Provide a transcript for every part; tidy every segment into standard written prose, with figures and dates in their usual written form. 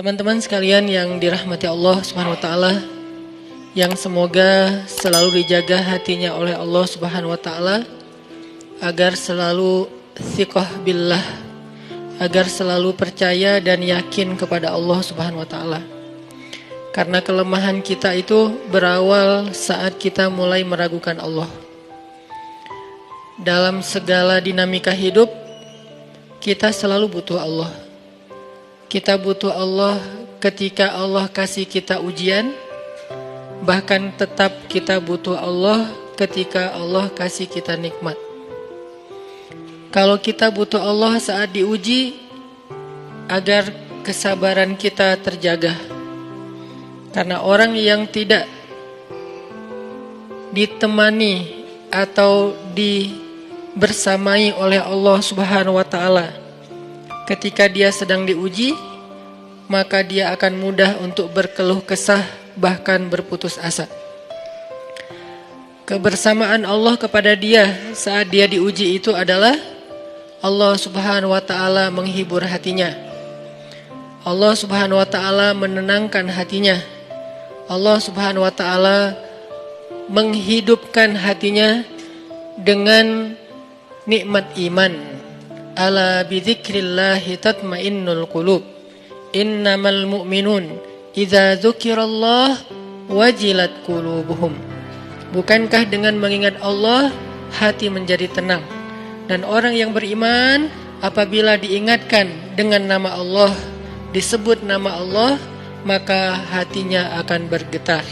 Teman-teman sekalian yang dirahmati Allah Subhanahu wa taala, yang semoga selalu dijaga hatinya oleh Allah Subhanahu wa taala agar selalu thiqah billah, agar selalu percaya dan yakin kepada Allah Subhanahu wa taala. Karena kelemahan kita itu berawal saat kita mulai meragukan Allah. Dalam segala dinamika hidup, kita selalu butuh Allah. Kita butuh Allah ketika Allah kasih kita ujian. Bahkan tetap kita butuh Allah ketika Allah kasih kita nikmat. Kalau kita butuh Allah saat diuji, agar kesabaran kita terjaga. Karena orang yang tidak ditemani atau dibersamai oleh Allah Subhanahu wa taala ketika dia sedang diuji, maka dia akan mudah untuk berkeluh kesah, bahkan berputus asa. Kebersamaan Allah kepada dia saat dia diuji itu adalah Allah Subhanahu wa taala menghibur hatinya. Allah Subhanahu wa taala menenangkan hatinya. Allah Subhanahu wa taala menghidupkan hatinya dengan nikmat iman. Ala bidzikrillahi tatmainnul qulub. Innamal mu'minun idza dzukirallah wajilat qulubuhum. Bukankah dengan mengingat Allah hati menjadi tenang? Dan orang yang beriman apabila diingatkan dengan nama Allah, disebut nama Allah, maka hatinya akan bergetar.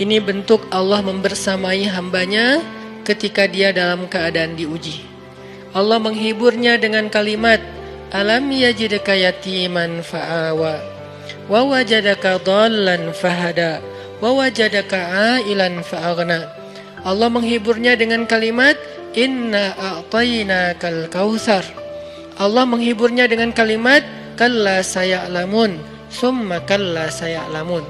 Ini bentuk Allah membersamai hambanya ketika dia dalam keadaan diuji. Allah menghiburnya dengan kalimat, alam yajidka yatiman fa'awa wa wajadaka dhallan fahada wa wajadaka ailan fa'aghna. Allah menghiburnya dengan kalimat, inna a'tainakal kautsar. Allah menghiburnya dengan kalimat, kalla saya'lamun summa kalla saya'lamun.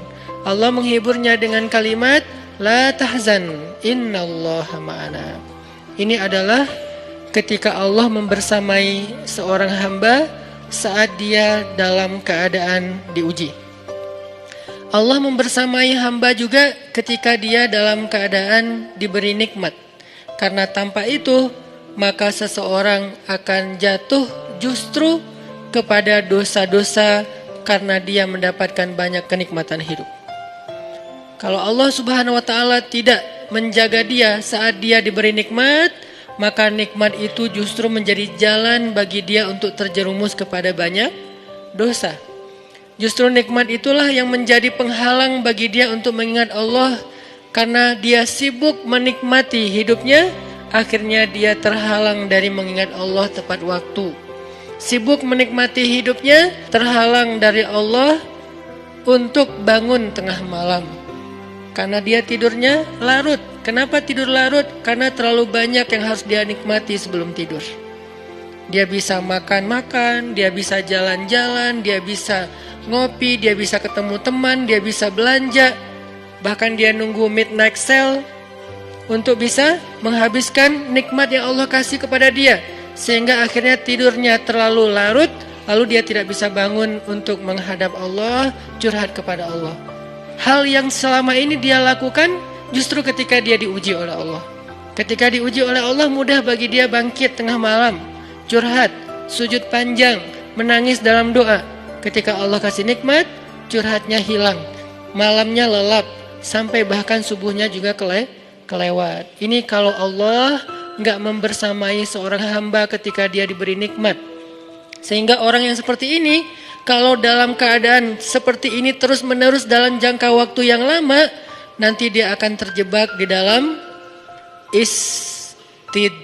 Allah menghiburnya dengan kalimat, la tahzan innallaha ma'ana. Ini adalah ketika Allah membersamai seorang hamba saat dia dalam keadaan diuji. Allah membersamai hamba juga ketika dia dalam keadaan diberi nikmat. Karena tanpa itu, maka seseorang akan jatuh justru kepada dosa-dosa karena dia mendapatkan banyak kenikmatan hidup. Kalau Allah Subhanahu wa taala tidak menjaga dia saat dia diberi nikmat, maka nikmat itu justru menjadi jalan bagi dia untuk terjerumus kepada banyak dosa. Justru nikmat itulah yang menjadi penghalang bagi dia untuk mengingat Allah. Karena dia sibuk menikmati hidupnya, akhirnya dia terhalang dari mengingat Allah tepat waktu. Sibuk menikmati hidupnya, terhalang dari Allah untuk bangun tengah malam. Karena dia tidurnya larut. Kenapa tidur larut? Karena terlalu banyak yang harus dia nikmati sebelum tidur. Dia bisa makan-makan, dia bisa jalan-jalan, dia bisa ngopi, dia bisa ketemu teman, dia bisa belanja. Bahkan dia nunggu midnight sale untuk bisa menghabiskan nikmat yang Allah kasih kepada dia. Sehingga akhirnya tidurnya terlalu larut, lalu dia tidak bisa bangun untuk menghadap Allah, curhat kepada Allah. Hal yang selama ini dia lakukan justru ketika dia diuji oleh Allah. Ketika diuji oleh Allah, mudah bagi dia bangkit tengah malam, curhat, sujud panjang, menangis dalam doa. Ketika Allah kasih nikmat, curhatnya hilang, malamnya lelap, sampai bahkan subuhnya juga kelewat. Ini kalau Allah enggak membersamai seorang hamba ketika dia diberi nikmat. Sehingga orang yang seperti ini, kalau dalam keadaan seperti ini terus-menerus dalam jangka waktu yang lama, nanti dia akan terjebak di dalam istidraj.